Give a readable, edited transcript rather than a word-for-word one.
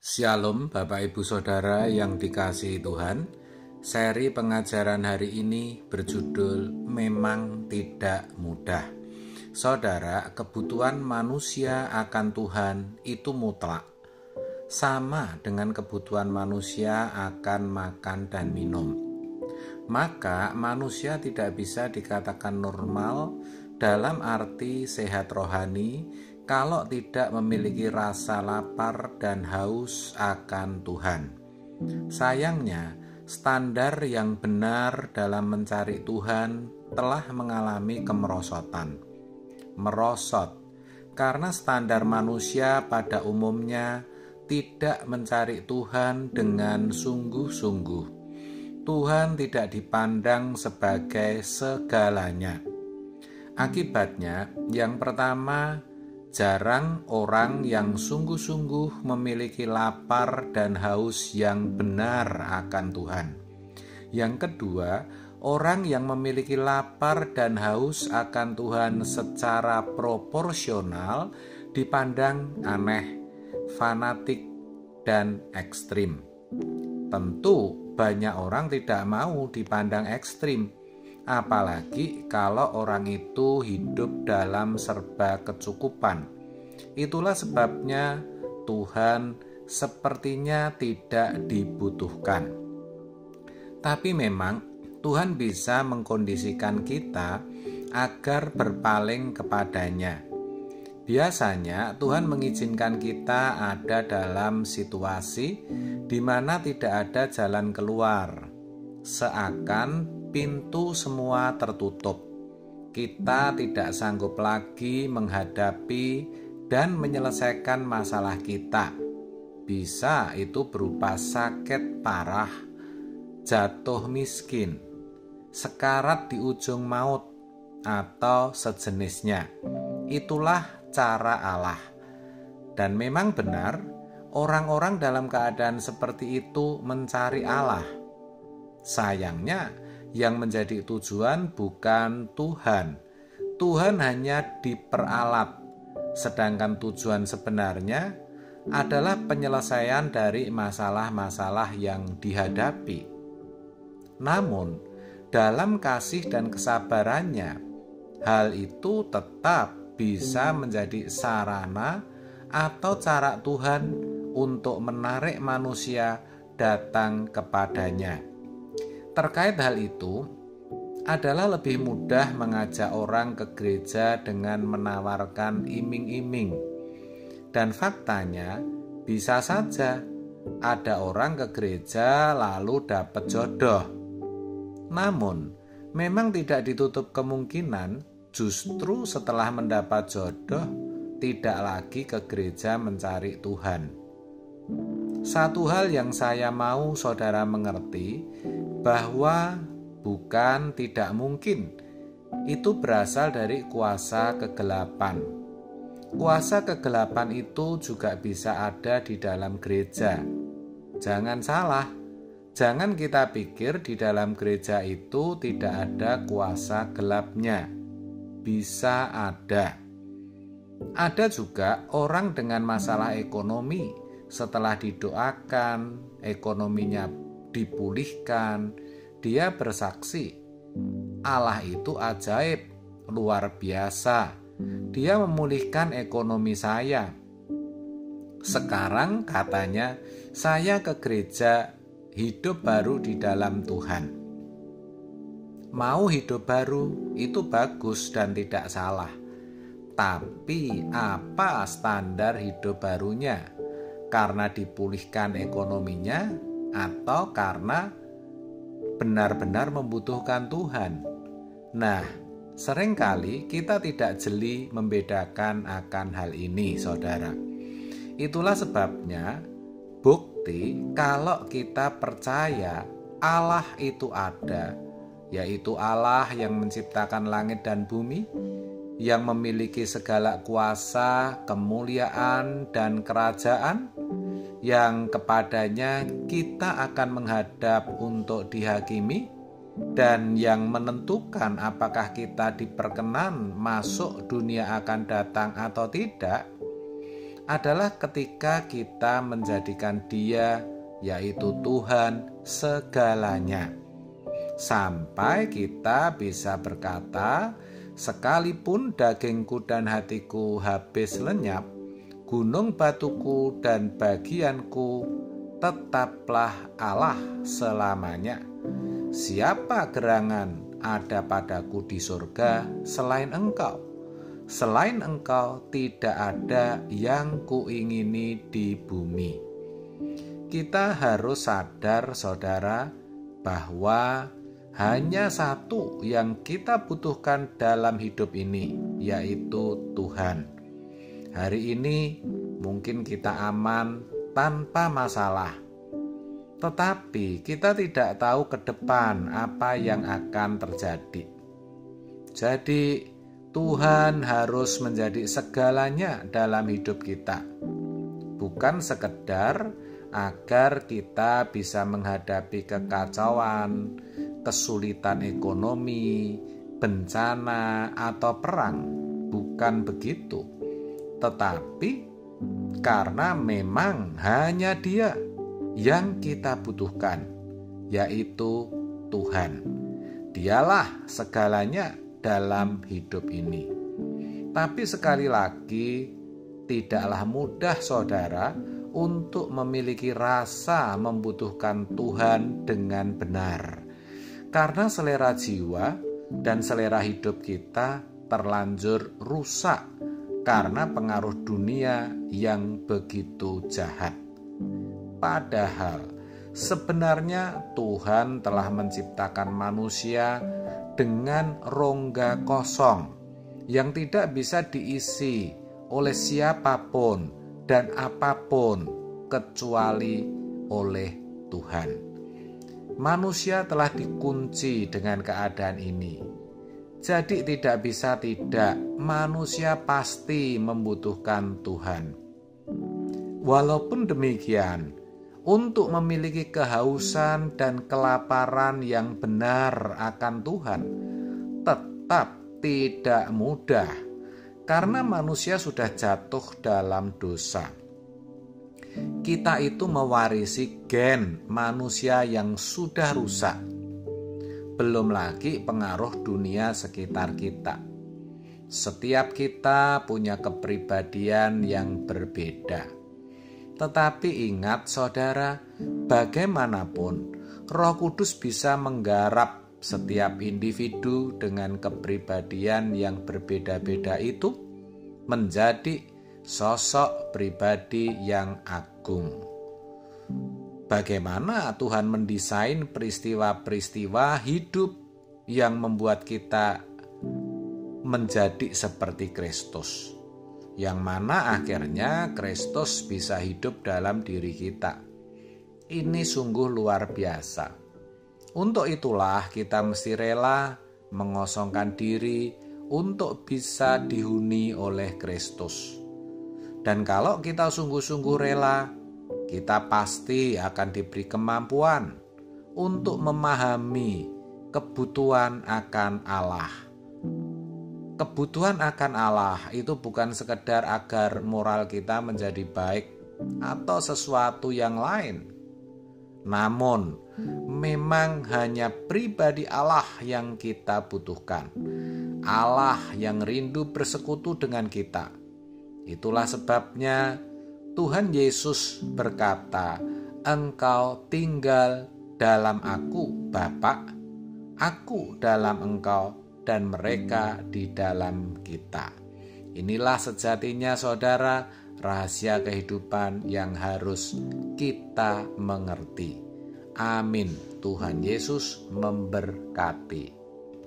Shalom Bapak Ibu Saudara yang dikasihi Tuhan. Seri pengajaran hari ini berjudul Memang Tidak Mudah. Saudara, kebutuhan manusia akan Tuhan itu mutlak. Sama dengan kebutuhan manusia akan makan dan minum. Maka manusia tidak bisa dikatakan normal dalam arti sehat rohani kalau tidak memiliki rasa lapar dan haus akan Tuhan. Sayangnya, standar yang benar dalam mencari Tuhan telah mengalami kemerosotan. Merosot, karena standar manusia pada umumnya tidak mencari Tuhan dengan sungguh-sungguh. Tuhan tidak dipandang sebagai segalanya. Akibatnya, yang pertama, jarang orang yang sungguh-sungguh memiliki lapar dan haus yang benar akan Tuhan. Yang kedua, orang yang memiliki lapar dan haus akan Tuhan secara proporsional dipandang aneh, fanatik, dan ekstrim. Tentu banyak orang tidak mau dipandang ekstrim, apalagi kalau orang itu hidup dalam serba kecukupan. Itulah sebabnya Tuhan sepertinya tidak dibutuhkan. Tapi memang Tuhan bisa mengkondisikan kita agar berpaling kepadanya. Biasanya Tuhan mengizinkan kita ada dalam situasi di mana tidak ada jalan keluar, seakan pintu semua tertutup. Kita tidak sanggup lagi menghadapi dan menyelesaikan masalah kita. Bisa itu berupa sakit parah, jatuh miskin, sekarat di ujung maut, atau sejenisnya. Itulah cara Allah. Dan memang benar, orang-orang dalam keadaan seperti itu mencari Allah. Sayangnya, yang menjadi tujuan bukan Tuhan. Tuhan hanya diperalat, sedangkan tujuan sebenarnya adalah penyelesaian dari masalah-masalah yang dihadapi. Namun, dalam kasih dan kesabarannya, hal itu tetap bisa menjadi sarana atau cara Tuhan untuk menarik manusia datang kepadanya. Terkait hal itu, adalah lebih mudah mengajak orang ke gereja dengan menawarkan iming-iming. Dan faktanya, bisa saja ada orang ke gereja lalu dapat jodoh. Namun, memang tidak ditutup kemungkinan justru setelah mendapat jodoh, tidak lagi ke gereja mencari Tuhan. Satu hal yang saya mau saudara mengerti, bahwa bukan tidak mungkin itu berasal dari kuasa kegelapan. Kuasa kegelapan itu juga bisa ada di dalam gereja. Jangan salah, jangan kita pikir di dalam gereja itu tidak ada kuasa gelapnya. Bisa ada. Ada juga orang dengan masalah ekonomi, setelah didoakan, ekonominya dipulihkan, dia bersaksi, Allah itu ajaib, luar biasa. Dia memulihkan ekonomi saya. Sekarang katanya, saya ke gereja hidup baru di dalam Tuhan. Mau hidup baru itu bagus dan tidak salah. Tapi apa standar hidup barunya? Karena dipulihkan ekonominya atau karena benar-benar membutuhkan Tuhan? Nah, seringkali kita tidak jeli membedakan akan hal ini, saudara. Itulah sebabnya bukti kalau kita percaya Allah itu ada, yaitu Allah yang menciptakan langit dan bumi, yang memiliki segala kuasa, kemuliaan, dan kerajaan, yang kepadanya kita akan menghadap untuk dihakimi, dan yang menentukan apakah kita diperkenan masuk dunia akan datang atau tidak. adalah ketika kita menjadikan Dia, yaitu Tuhan, segalanya. Sampai kita bisa berkata, sekalipun dagingku dan hatiku habis lenyap, gunung batuku dan bagianku tetaplah Allah selamanya. Siapa gerangan ada padaku di surga selain Engkau? Selain Engkau tidak ada yang kuingini di bumi. Kita harus sadar, saudara, bahwa hanya satu yang kita butuhkan dalam hidup ini, yaitu Tuhan. Hari ini mungkin kita aman tanpa masalah, tetapi kita tidak tahu ke depan apa yang akan terjadi. Jadi Tuhan harus menjadi segalanya dalam hidup kita, bukan sekedar agar kita bisa menghadapi kekacauan, kesulitan ekonomi, bencana, atau perang. Bukan begitu, tetapi karena memang hanya Dia yang kita butuhkan, yaitu Tuhan. Dialah segalanya dalam hidup ini. Tapi sekali lagi, tidaklah mudah, saudara, untuk memiliki rasa membutuhkan Tuhan dengan benar. Karena selera jiwa dan selera hidup kita terlanjur rusak karena pengaruh dunia yang begitu jahat. Padahal sebenarnya Tuhan telah menciptakan manusia dengan rongga kosong yang tidak bisa diisi oleh siapapun dan apapun kecuali oleh Tuhan. Manusia telah dikunci dengan keadaan ini. Jadi tidak bisa tidak, manusia pasti membutuhkan Tuhan. Walaupun demikian, untuk memiliki kehausan dan kelaparan yang benar akan Tuhan tetap tidak mudah, karena manusia sudah jatuh dalam dosa. Kita itu mewarisi gen manusia yang sudah rusak, belum lagi pengaruh dunia sekitar kita. Setiap kita punya kepribadian yang berbeda. Tetapi ingat, saudara, bagaimanapun Roh Kudus bisa menggarap setiap individu dengan kepribadian yang berbeda-beda itu menjadi sosok pribadi yang agung. Bagaimana Tuhan mendesain peristiwa-peristiwa hidup yang membuat kita menjadi seperti Kristus, yang mana akhirnya Kristus bisa hidup dalam diri kita. Ini sungguh luar biasa. Untuk itulah kita mesti rela mengosongkan diri untuk bisa dihuni oleh Kristus. Dan kalau kita sungguh-sungguh rela, kita pasti akan diberi kemampuan untuk memahami kebutuhan akan Allah. Kebutuhan akan Allah itu bukan sekedar agar moral kita menjadi baik atau sesuatu yang lain. Namun, memang hanya pribadi Allah yang kita butuhkan. Allah yang rindu bersekutu dengan kita. Itulah sebabnya Tuhan Yesus berkata, "Engkau tinggal dalam Aku, Bapa, Aku dalam Engkau, dan mereka di dalam kita." Inilah sejatinya, saudara, rahasia kehidupan yang harus kita mengerti. Amin. Tuhan Yesus memberkati.